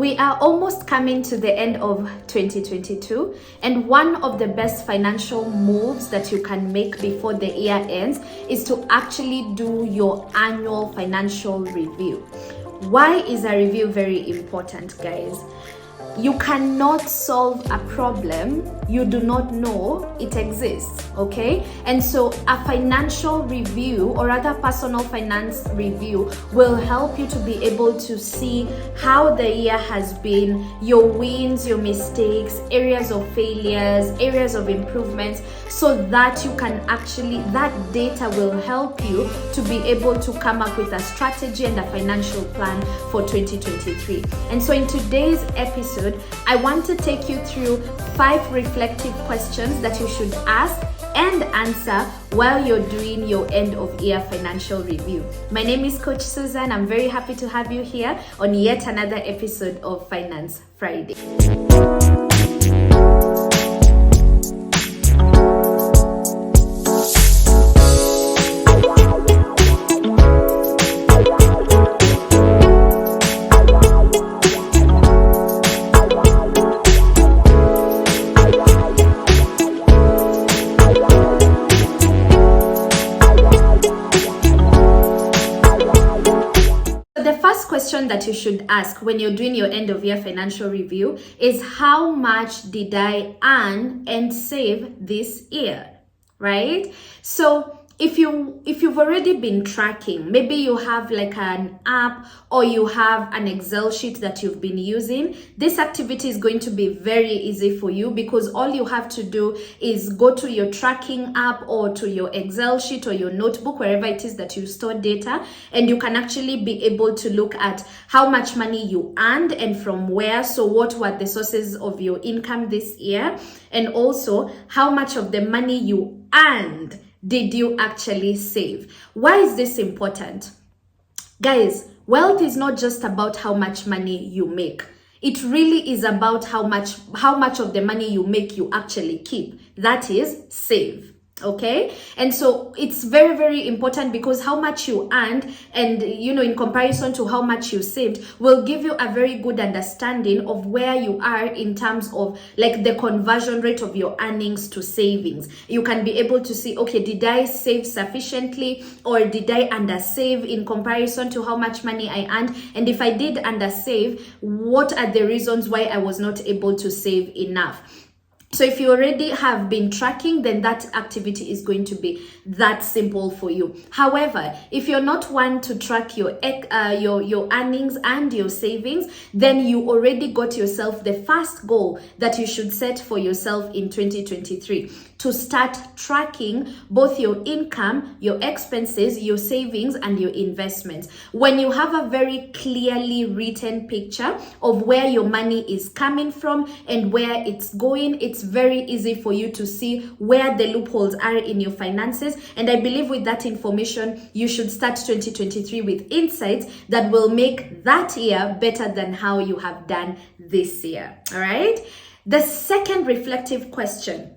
We are almost coming to the end of 2022, and one of the best financial moves that you can make before the year ends is to actually do your annual financial review. Why is a review very important, guys? You cannot solve a problem you do not know it exists, okay? And so a financial review or other personal finance review will help you to be able to see how the year has been, your wins, your mistakes, areas of failures, areas of improvements, so that you can actually, that data will help you to be able to come up with a strategy and a financial plan for 2023. And so in today's episode, I want to take you through 5 reflective questions that you should ask and answer while you're doing your end of year financial review. My name is Coach Susan. I'm very happy to have you here on yet another episode of Finance Friday. Question that you should ask when you're doing your end of year financial review is, how much did I earn and save this year, right? So if you've already been tracking, maybe you have like an app or you have an Excel sheet that you've been using, this activity is going to be very easy for you, because all you have to do is go to your tracking app or to your Excel sheet or your notebook, wherever it is that you store data, and you can actually be able to look at how much money you earned and from where. So what were the sources of your income this year, and also how much of the money you earned did you actually save? Why is this important? Guys, wealth is not just about how much money you make. It really is about how much of the money you make you actually keep. That is, save. Okay, and so it's very, very important, because how much you earned and in comparison to how much you saved will give you a very good understanding of where you are in terms of like the conversion rate of your earnings to savings. You can be able to see, okay, did I save sufficiently, or did I undersave in comparison to how much money I earned? And if I did undersave, what are the reasons why I was not able to save enough? So if you already have been tracking, then that activity is going to be that simple for you. However, if you're not one to track your earnings and your savings, then you already got yourself the first goal that you should set for yourself in 2023, to start tracking both your income, your expenses, your savings, and your investments. When you have a very clearly written picture of where your money is coming from and where it's going, it's very easy for you to see where the loopholes are in your finances. And I believe with that information, you should start 2023 with insights that will make that year better than how you have done this year. All right. The second reflective question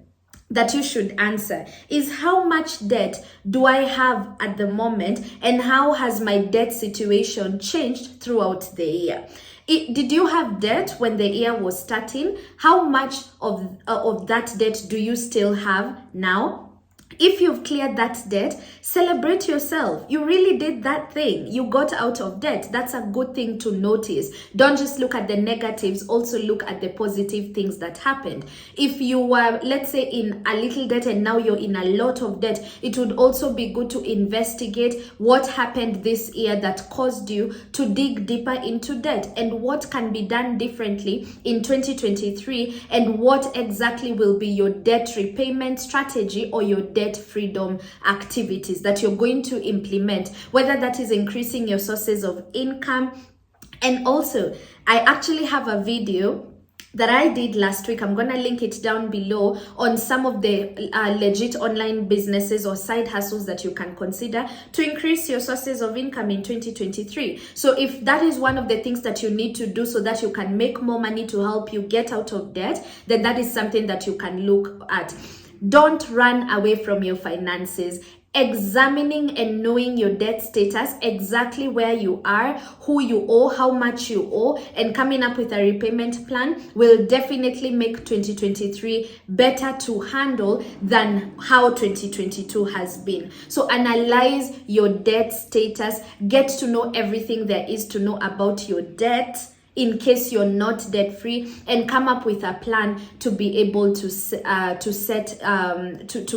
that you should answer is, how much debt do I have at the moment, and how has my debt situation changed throughout the year? Did you have debt when the year was starting? How much of that debt do you still have now? If you've cleared that debt, celebrate yourself. You really did that thing. You got out of debt. That's a good thing to notice. Don't just look at the negatives, also look at the positive things that happened. If you were, let's say, in a little debt and now you're in a lot of debt, it would also be good to investigate what happened this year that caused you to dig deeper into debt, and what can be done differently in 2023, and what exactly will be your debt repayment strategy or your debt freedom activities that you're going to implement, whether that is increasing your sources of income. And also, I actually have a video that I did last week. I'm going to link it down below, on some of the legit online businesses or side hustles that you can consider to increase your sources of income in 2023. So if that is one of the things that you need to do so that you can make more money to help you get out of debt, then that is something that you can look at. Don't run away from your finances. examining and knowing your debt status, exactly where you are, who you owe, how much you owe, and coming up with a repayment plan will definitely make 2023 better to handle than how 2022 has been. So analyze your debt status, get to know everything there is to know about your debt in case you're not debt free, and come up with a plan to be able to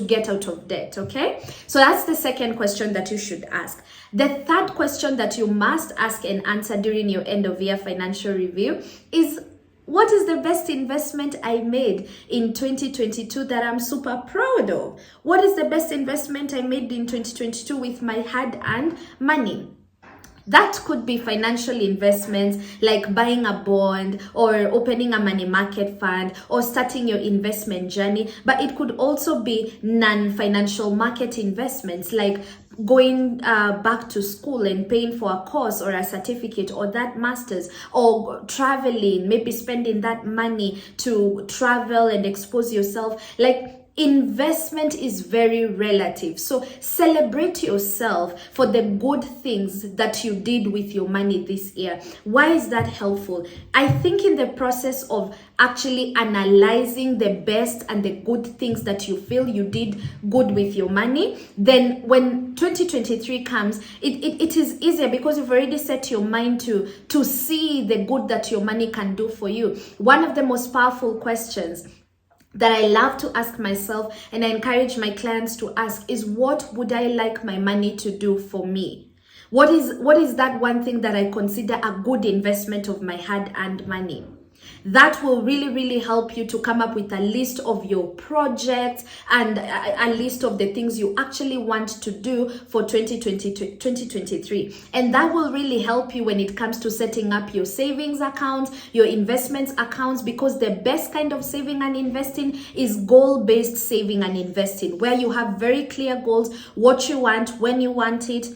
get out of debt. Okay, so that's the second question that you should ask. The third question that you must ask and answer during your end of year financial review is, what is the best investment I made in 2022 that I'm super proud of? What is the best investment I made in 2022 with my hard-earned money? That could be financial investments like buying a bond or opening a money market fund or starting your investment journey. But it could also be non-financial market investments like going back to school and paying for a course or a certificate or that master's, or traveling, maybe spending that money to travel and expose yourself. Like, investment is very relative. So celebrate yourself for the good things that you did with your money this year. Why is that helpful? I think in the process of actually analyzing the best and the good things that you feel you did good with your money, then when 2023 comes, it is easier because you've already set your mind to see the good that your money can do for you. One of the most powerful questions that I love to ask myself, and I encourage my clients to ask, is, what would I like my money to do for me? What is that one thing that I consider a good investment of my hard-earned money? That will really, really help you to come up with a list of your projects and a list of the things you actually want to do for 2023. And that will really help you when it comes to setting up your savings accounts, your investments accounts, because the best kind of saving and investing is goal-based saving and investing, where you have very clear goals, what you want, when you want it,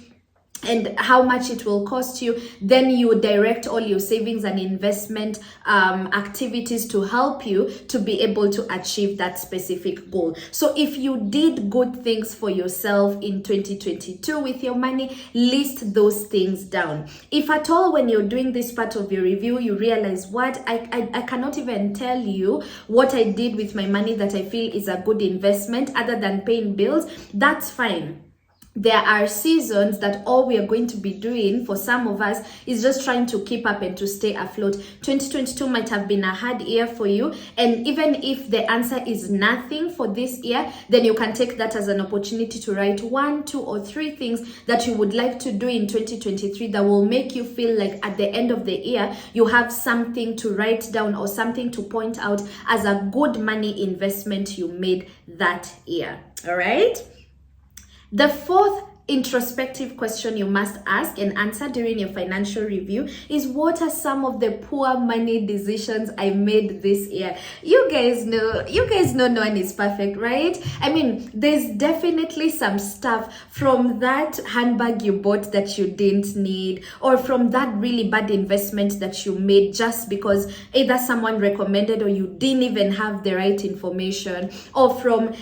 and how much it will cost you. Then you direct all your savings and investment activities to help you to be able to achieve that specific goal. So if you did good things for yourself in 2022 with your money, list those things down. If at all when you're doing this part of your review you realize, what, I cannot even tell you what I did with my money that I feel is a good investment other than paying bills, that's fine. There are seasons that all we are going to be doing for some of us is just trying to keep up and to stay afloat. 2022 might have been a hard year for you, and even if the answer is nothing for this year, then you can take that as an opportunity to write 1, 2, or 3 things that you would like to do in 2023 that will make you feel like at the end of the year you have something to write down or something to point out as a good money investment you made that year. All right? The fourth introspective question you must ask and answer during your financial review is, what are some of the poor money decisions I made this year? You guys know no one is perfect, right? I mean, there's definitely some stuff from that handbag you bought that you didn't need, or from that really bad investment that you made just because either someone recommended or you didn't even have the right information, or from,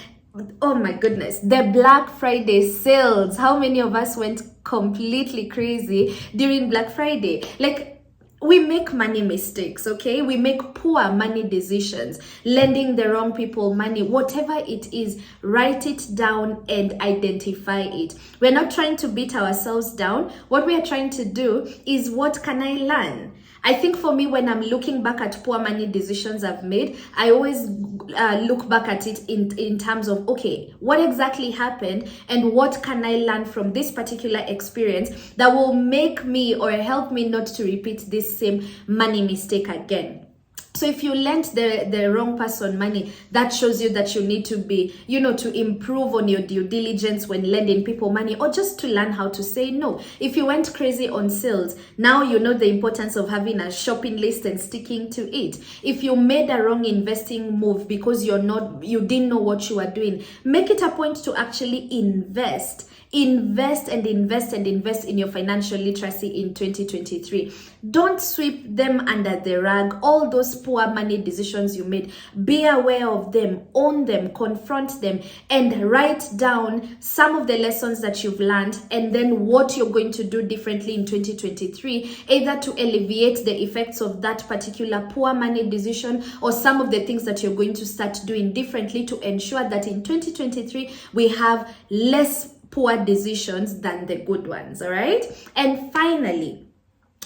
oh my goodness, the Black Friday sales. How many of us went completely crazy during Black Friday? Like, we make money mistakes, okay? We make poor money decisions, lending the wrong people money, whatever it is. Write it down and identify it. We're not trying to beat ourselves down. What we are trying to do is, what can I learn? I think for me, when I'm looking back at poor money decisions I've made, I always look back at it in terms of, okay, what exactly happened and what can I learn from this particular experience that will make me or help me not to repeat this same money mistake again. So if you lent the wrong person money, that shows you that you need to be, to improve on your due diligence when lending people money, or just to learn how to say no. If you went crazy on sales, now you know the importance of having a shopping list and sticking to it. If you made a wrong investing move because you didn't know what you were doing, make it a point to actually invest invest and invest and invest in your financial literacy in 2023. Don't sweep them under the rug. All those poor money decisions you made, be aware of them, own them, confront them, and write down some of the lessons that you've learned and then what you're going to do differently in 2023, either to alleviate the effects of that particular poor money decision or some of the things that you're going to start doing differently to ensure that in 2023 we have less poor decisions than the good ones. All right. And finally,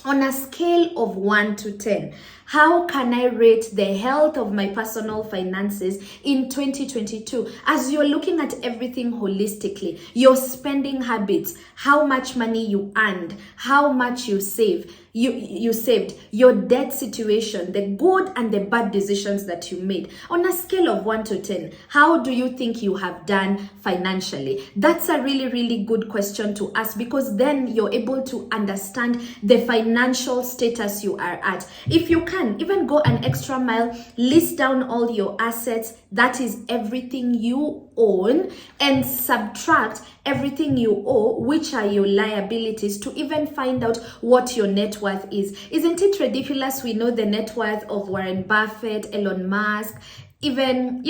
on a scale of 1 to 10, how can I rate the health of my personal finances in 2022? As you're looking at everything holistically, your spending habits, how much money you earned, how much you save, you saved, your debt situation, the good and the bad decisions that you made. On a scale of 1 to 10, how do you think you have done financially? That's a really, really good question to ask, because then you're able to understand the financial status you are at. If you can, even go an extra mile, list down all your assets, that is everything you own, and subtract everything you owe, which are your liabilities, to even find out what your net worth is. Isn't it ridiculous? We know the net worth of Warren Buffett, Elon Musk, even,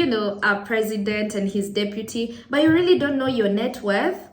our president and his deputy, but you really don't know your net worth.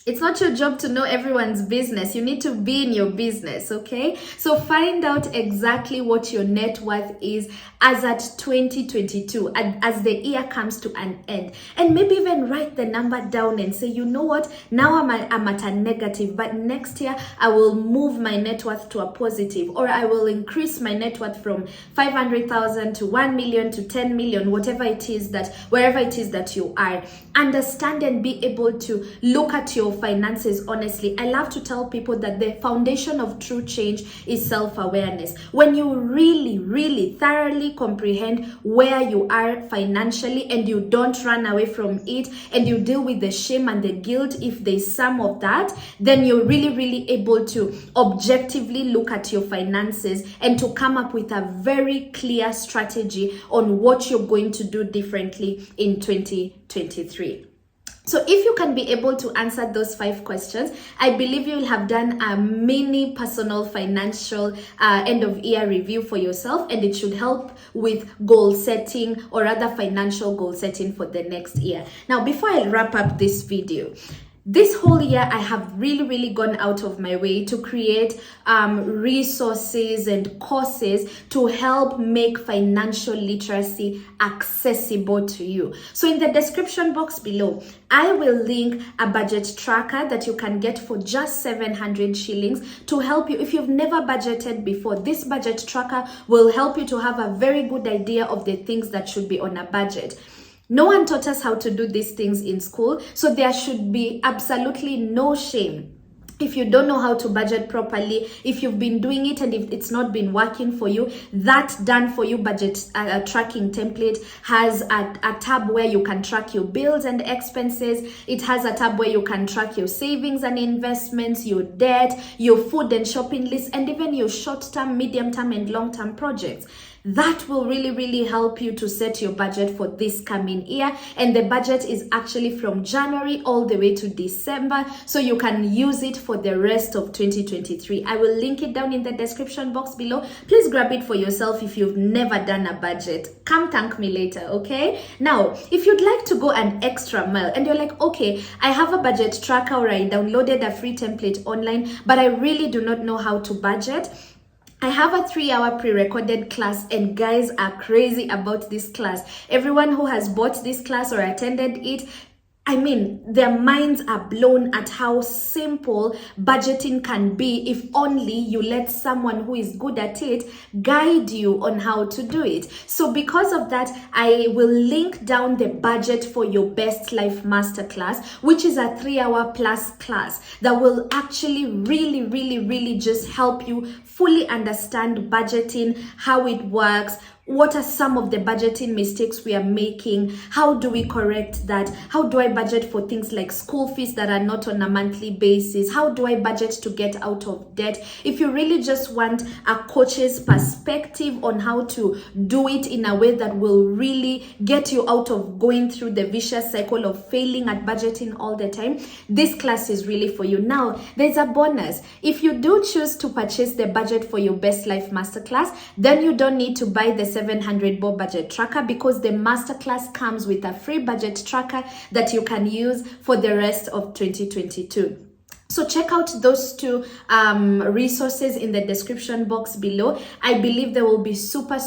It's not your job to know everyone's business. You need to be in your business, okay? So find out exactly what your net worth is as at 2022, and as the year comes to an end. And maybe even write the number down and say, you know what? Now I'm at a negative, but next year I will move my net worth to a positive, or I will increase my net worth from 500,000 to 1 million to 10 million, whatever it is wherever it is that you are. Understand and be able to look at your finances honestly. I love to tell people that the foundation of true change is self-awareness. When you really, really thoroughly comprehend where you are financially and you don't run away from it, and you deal with the shame and the guilt if there's some of that, then you're really, really able to objectively look at your finances and to come up with a very clear strategy on what you're going to do differently in 2023. So if you can be able to answer those 5 questions, I believe you will have done a mini personal financial end of year review for yourself, and it should help with goal setting, or rather financial goal setting for the next year. Now, before I wrap up this video, this whole year, I have really, really gone out of my way to create resources and courses to help make financial literacy accessible to you. So in the description box below, I will link a budget tracker that you can get for just 700 shillings to help you. If you've never budgeted before, this budget tracker will help you to have a very good idea of the things that should be on a budget. No one taught us how to do these things in school, so there should be absolutely no shame. If you don't know how to budget properly, if you've been doing it and if it's not been working for you, that done for you budget tracking template has a tab where you can track your bills and expenses. It has a tab where you can track your savings and investments, your debt, your food and shopping list, and even your short-term, medium-term, and long-term projects. That will really, really help you to set your budget for this coming year. And the budget is actually from January all the way to December, so you can use it for the rest of 2023. I will link it down in the description box below. Please grab it for yourself if you've never done a budget. Come thank me later, okay? Now, if you'd like to go an extra mile and you're like, okay, I have a budget tracker or I downloaded a free template online, but I really do not know how to budget, I have a 3-hour pre-recorded class, and guys are crazy about this class. Everyone who has bought this class or attended it, I mean, their minds are blown at how simple budgeting can be if only you let someone who is good at it guide you on how to do it. So because of that, I will link down the Budget for Your Best Life Masterclass, which is a 3-hour plus class that will actually really, really, really just help you fully understand budgeting, how it works, what are some of the budgeting mistakes we are making? How do we correct that? How do I budget for things like school fees that are not on a monthly basis? How do I budget to get out of debt? If you really just want a coach's perspective on how to do it in a way that will really get you out of going through the vicious cycle of failing at budgeting all the time, this class is really for you. Now, there's a bonus. If you do choose to purchase the Budget for Your Best Life Masterclass, then you don't need to buy the 700 Bob budget tracker, because the masterclass comes with a free budget tracker that you can use for the rest of 2022. So check out those two resources in the description box below. I believe they will be super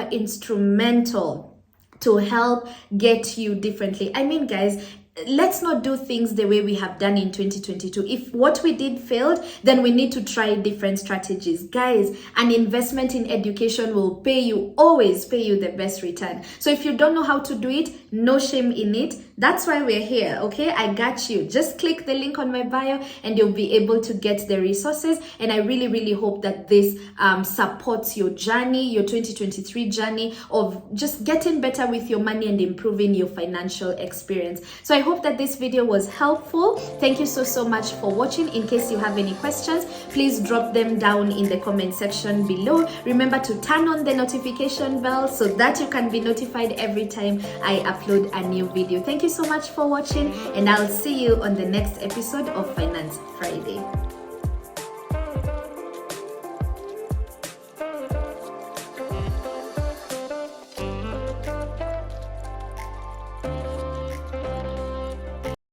instrumental to help get you differently. I mean, guys, let's not do things the way we have done in 2022. If what we did failed, then we need to try different strategies. Guys, an investment in education will pay you, always pay you the best return. So if you don't know how to do it, no shame in it. That's why we're here, okay? I got you. Just click the link on my bio and you'll be able to get the resources. And I really hope that this supports your journey, your 2023 journey of just getting better with your money and improving your financial experience. So I hope that this video was helpful. Thank you so much for watching. In case you have any questions, please drop them down in the comment section below. Remember to turn on the notification bell so that you can be notified every time I upload a new video. Thank you so much for watching, and I'll see you on the next episode of Finance Friday.